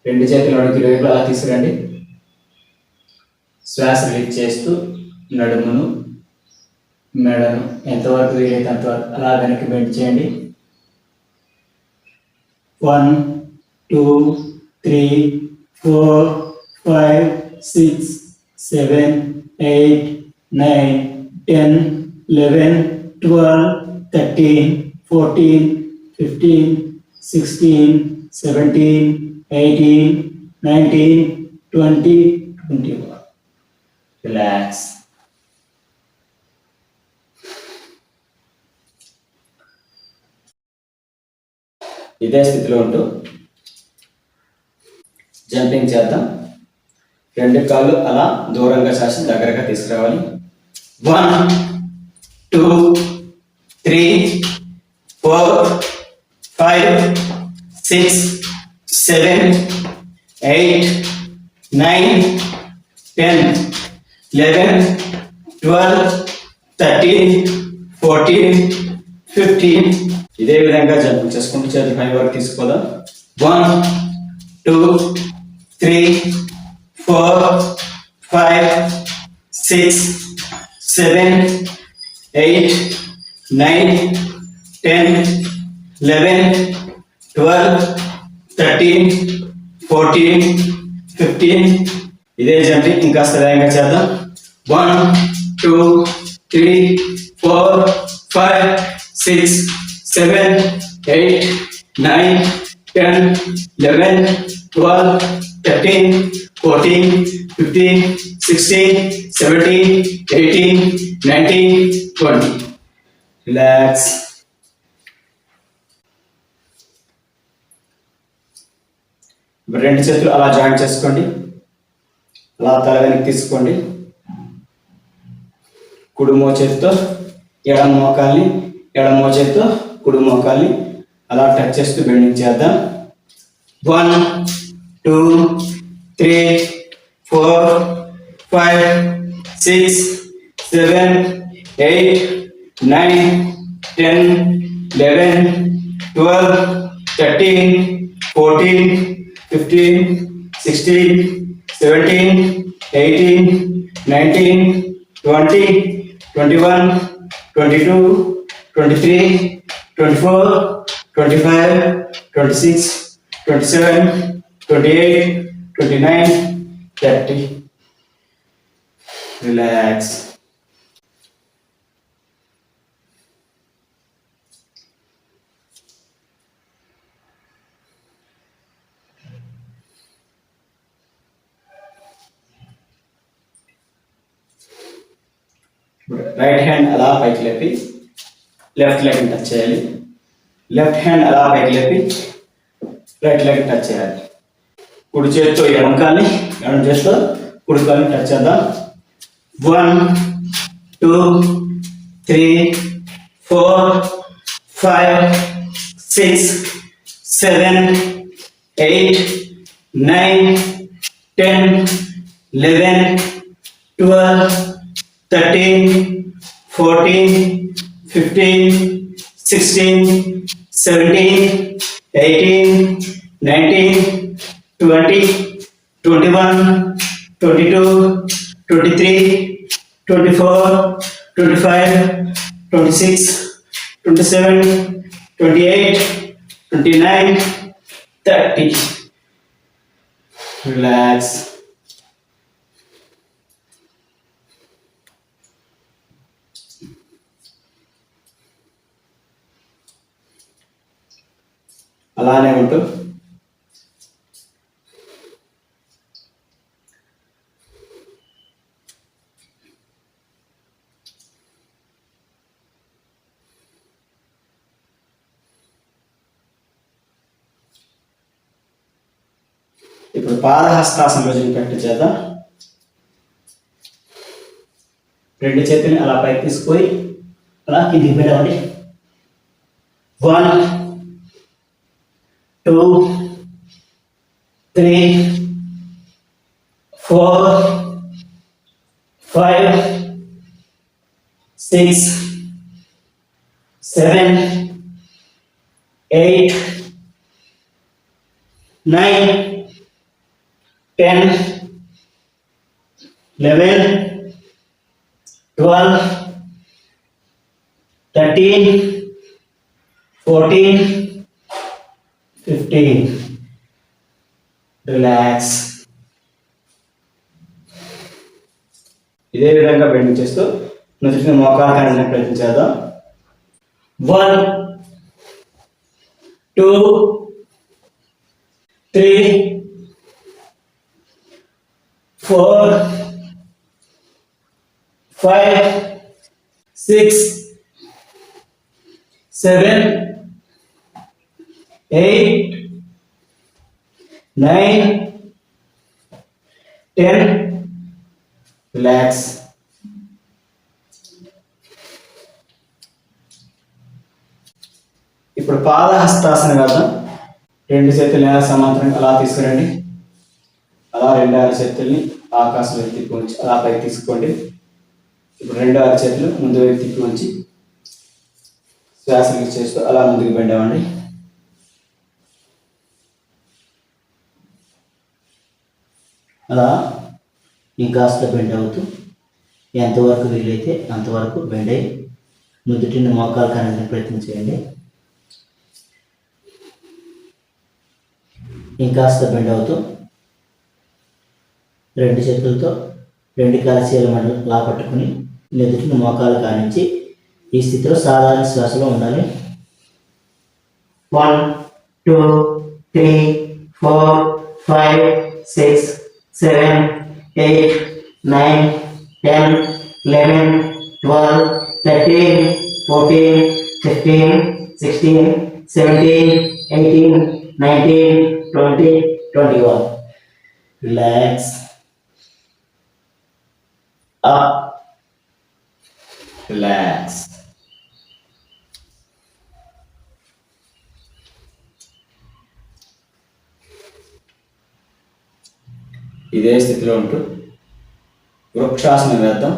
2 చేతులు అడుగుల వైపు అలా తీసుకురండి. శ్వాస రిలీజ్ చేస్తూ నడుమును మెడను ఎంతవరకు వీలైతే అంతవరకు అలా వెనక్కి బెండ్ చేయండి. 1 2 3 4 5 6 7 8 9 10 11 12 13 14 15 16 17 18 19 20 21. రిలాక్స్. ఇదే స్థితిలో ఉంటూ జంపింగ్ చేద్దాం. 2 కాళ్ళు అలా దూరంగా చాచి దగ్గరగా తీసుకురావాలి. 1 2 3 4 5 6 7 8 9 10 11 12 13 14 15. ఇదే విధంగా జంప్ చేసుకుంటూ చేతులు పై వరకు తీసుకోదాం. 1 2 3 4 5 6 7 8 9 10 11 12 13 14 15. ఇదే జంపింగ్ ఇంకాస్త వేగంగా చేద్దాం. 1 2 3 4 5 6 7 8 9 10 11 12 13 14 15 16 17 18 19 20. రిలాక్స్. ఇప్పుడు 2 చేతులు అలా జాయింట్ చేసుకోండి. అలా తల వెనక్కి తీసుకోండి. కుడి మోచేతితో ఎడమ మోకాల్ని, ఎడమ మోచేతితో కుడి మోకాల్ని అలా టచ్ చేస్తూ బెండింగ్ చేద్దాం. 1 2 3 4 5 6 7 8 9 10 11 12 13 14 15 16 17 18 19 20 21 22 23 24 25 26 27 28 29 30. రిలాక్స్. రైట్ హ్యాండ్ అలా పైకి లేపి లెఫ్ట్ లెగ్ టచ్ చేయాలి. లెఫ్ట్ హ్యాండ్ అలా పైకి లేపి రైట్ లెగ్ టచ్ చేయాలి. కుడి చేతితో ఎడమ కాల్ని, ఎడమ చేతితో కుడి కాల్ని టచ్ చేద్దాం. 1 2 3 4 5 6 7 8 9 10 11 12 13 14 15 16 17 18, 19, 20, 21, 22, 23, 24, 25, 26, 27, 28, 29, 30. Relax. అలానే ఉంటూ ఇప్పుడు పాదహస్తాసన రోజున కట్టు చేద్దాం. రెండు చేతుల్ని అలా పైకి తీసుకొని అలా కిందికి పెట్టండి. 1, 2, 3, 4, 5, 6, 7, 8, 9, 10, 11, 12, 13, 14, 15. రిలాక్స్. ఇదే విధంగా బెండింగ్ చేస్తూ నుదుటిని మోకాలు కాని ప్రయత్నం చేద్దాం. 1, 2, 3, 4, 5, 6, 7, 8, 9, 10. రిలాక్స్. ఇప్పుడు పాదహస్తాసన వేద్దాం. రెండు చేతులు సమాంతరంగా అలా తీసుకురండి. అలా రెండు అరచేతుల్ని ఆకాశం వైపు తిప్పి ఉంచి అలా పైకి తీసుకోండి. ఇప్పుడు రెండు అరచేతులు ముందు వైపు తిప్పి ఉంచి శ్వాసలు చేస్తూ అలా ముందుకు బెండవండి. అలా ఇంకాస్త బెండ్ అవుతూ ఎంతవరకు వీలైతే అంతవరకు బెండ్ అయ్యి నుదుటిని మోకాలు కాని ప్రయత్నం చేయండి. ఇంకాస్త బెండ్ అవుతూ రెండు చేతులతో రెండు కాల్చీల లా పట్టుకుని నుదుటిని మోకాలు కానించి ఈ స్థితిలో సాధారణ శ్వాసలో ఉండాలి. 1, 2, 3, 4, 5, 6, 7, 8, 9, 10, 11, 12, 13, 14, 15, 16, 17, 18, 19, 20, 21. Relax. Up. Relax. ఇదే స్థితిలో ఉంటూ వృక్షాసనం వేద్దాం.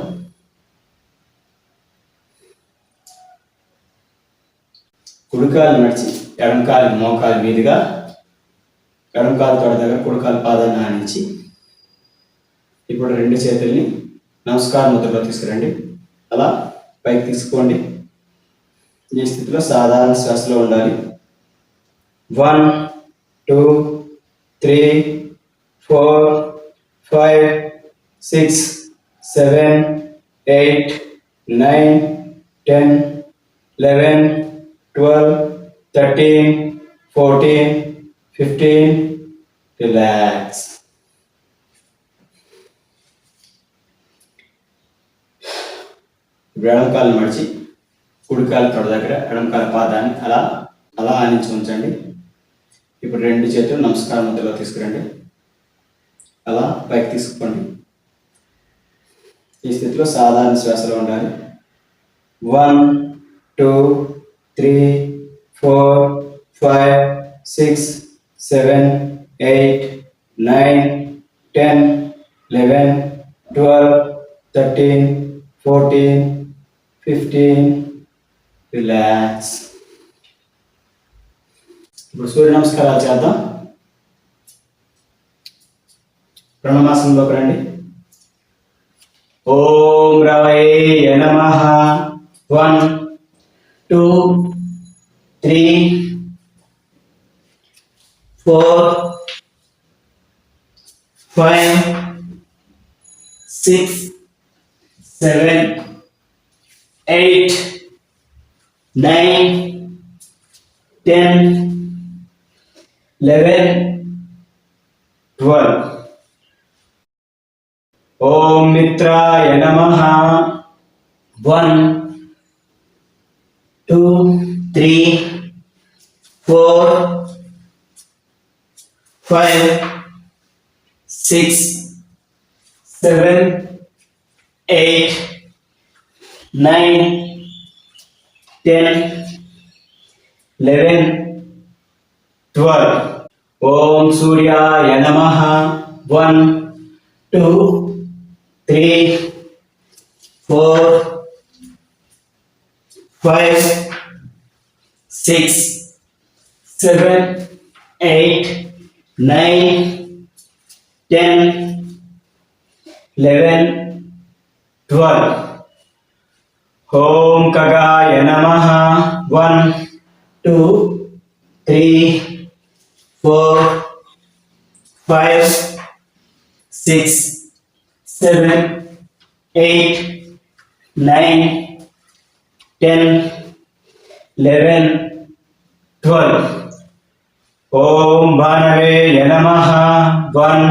కుడికాలు నడిచి ఎడంకాలు మోకాలు మీదుగా ఎడంకాలు తొడ దగ్గర కుడికాలు పాదాన్ని ఆనించి ఇప్పుడు రెండు చేతుల్ని నమస్కార ముద్రలో తీసుకురండి. అలా పైకి తీసుకోండి. ఈ స్థితిలో సాధారణ శ్వాసలో ఉండాలి. 1, 2, 3, 4, 5, 6, 7, 8, 9, 10, 11, 12, 13, 14, 15. రిలాక్స్. ఎడంకాలు మడిచి కుడికాలు తొడ దగ్గర ఎడంకాల పాదాన్ని అలా అలా ఆనించి ఉంచండి. ఇప్పుడు రెండు చేతులు నమస్కార ముద్రలో తీసుకురండి. అలా పైకి తీసుకోండి. ఈ స్థితిలో సాధారణ శ్వాసలో ఉండాలి. 1, 2, 3, 4, 5, 6, 7, 8, 9, 10, 11, 12, 13, 14, 15. రిలాక్స్. ఇప్పుడు సూర్య నమస్కారాలు చేద్దాం. ప్రణమాసంలోకి రండి. ఓం రవయే నమః. 1 2 3 4 5 6 7 8 9 10 11 12. ఓం మిత్రాయ నమః. 1 2 3 4 5 6 7 8 9 10 11 12. ఓం సూర్యాయ నమః. 1 2 3 4 5 6 7 8 9 10 11 12. ఓం ఖగాయ నమః. 1 2 3 4 5 6 7 8 9 10 11 12. ఓం భానవే నమః. 1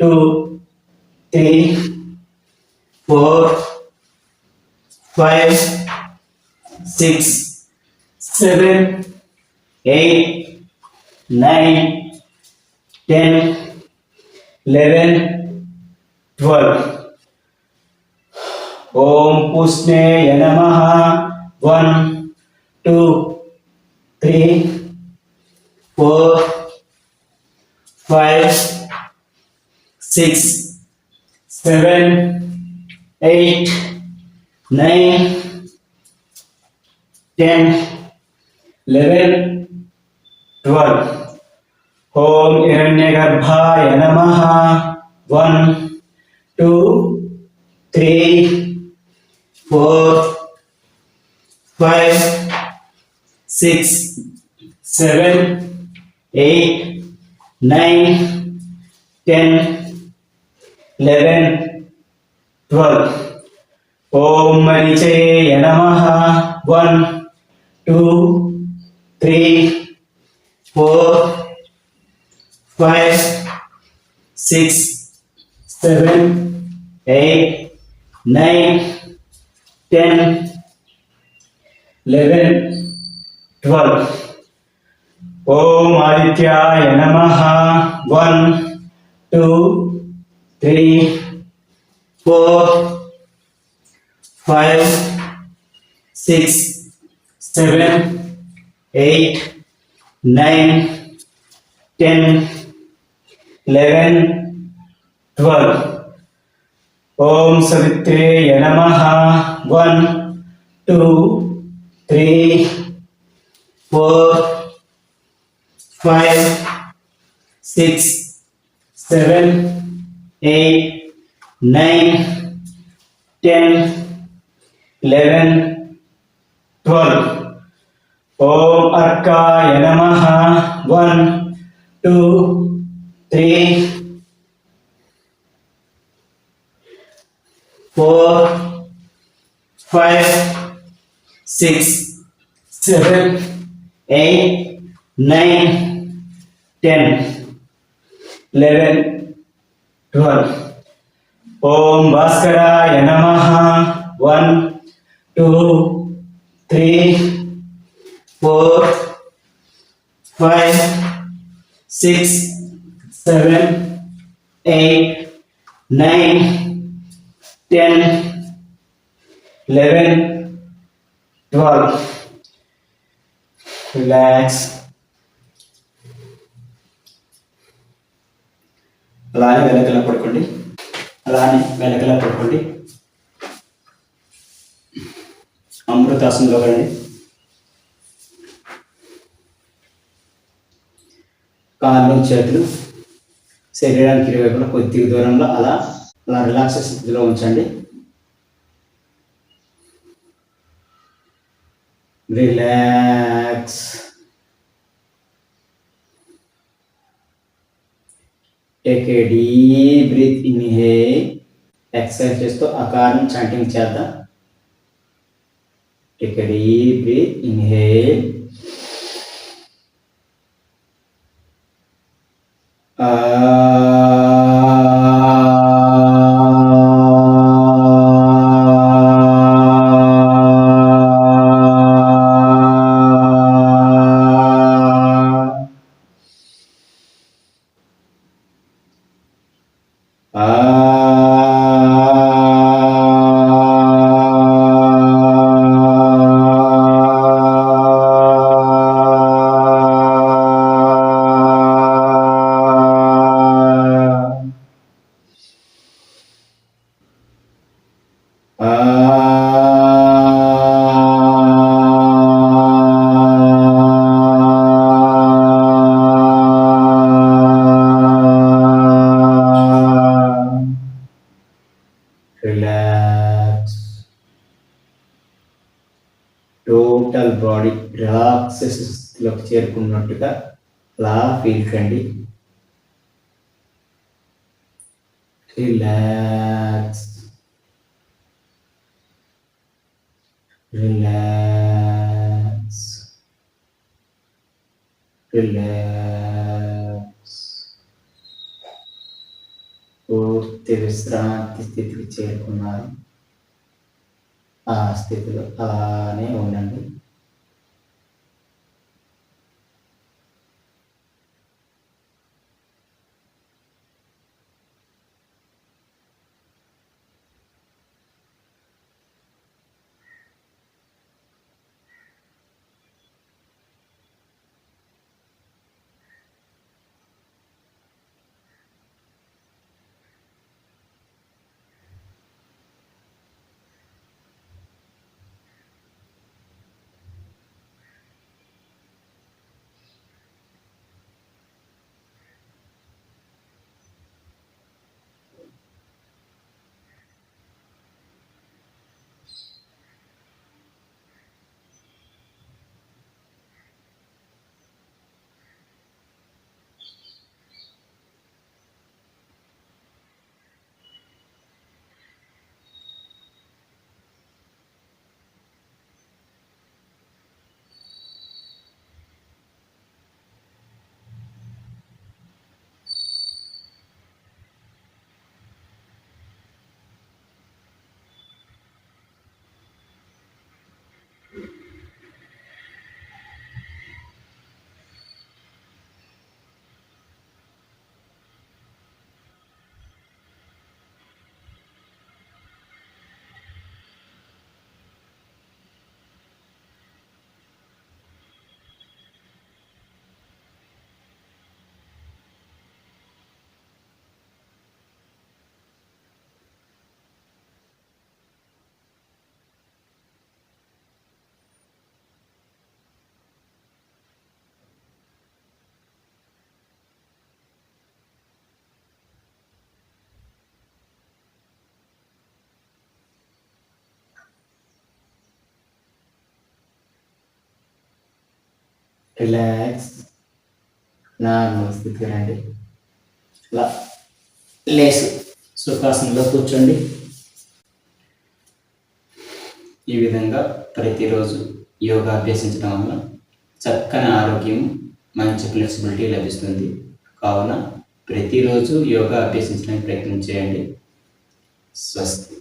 2 3 4 5 6 7 8 9 10 11 12. ఓం పుష్ణే నమః. 1 2 3 4 5 6 7 8 9 10 11 12. ఓం హిరణ్యగర్భాయ నమః. 1 2 3 4 5 6 7 8 9 10 11 12. ఓం మరీచయ నమః. 1 2 3 4 5 6 7 8 9 10 11 12. ఓం ఆదిత్యాయ నమః. 1 2 3 4 5 6 7 8 9 10 11 12. ఓం సవిత్రేయ నమః. 1 2 3 4 5 6 7 8 9 10 11 12. ఓం అర్కాయ నమః. 1 2 3 4 5 6 7 8 9 10 11 12. ఓం భాస్కరాయ నమః. 1 2 3 4 5 6 7 8 9 10 11 12. రిలాక్స్. అలానే వెనకలా పడుకోండి. అమృతాసనంలో రండి. కాళ్ళు చేతులు శరీరానికి ఇరువైపులా కొద్ది దూరంలో అలా అలా రిలాక్స్ స్థితిలో ఉంచండి. Relax. Take a deep breath. Inhale. Exhale చేస్తూ ఆకారం చాంటింగ్ చేద్దాం. Take a deep breath. Inhale. Relax. Total body relax స్థితిలోకి చేరుకున్నట్టుగా అలా ఫీల్ కండి. రిలాక్స్. రిలాక్స్. రిలాక్స్. పూర్తి విశ్రాంతి స్థితికి చేరుకున్నారు. ఆ స్థితిలో అలానే ఉండండి. రిలాక్స్. నార్మల్ స్థితికి రండి. ఇలా లేసి సుఖాసనంలో కూర్చోండి. ఈ విధంగా ప్రతిరోజు యోగా అభ్యసించడం వల్ల చక్కని ఆరోగ్యం, మంచి ఫ్లెక్సిబిలిటీ లభిస్తుంది. కావున ప్రతిరోజు యోగా అభ్యసించడానికి ప్రయత్నం చేయండి. స్వస్తి.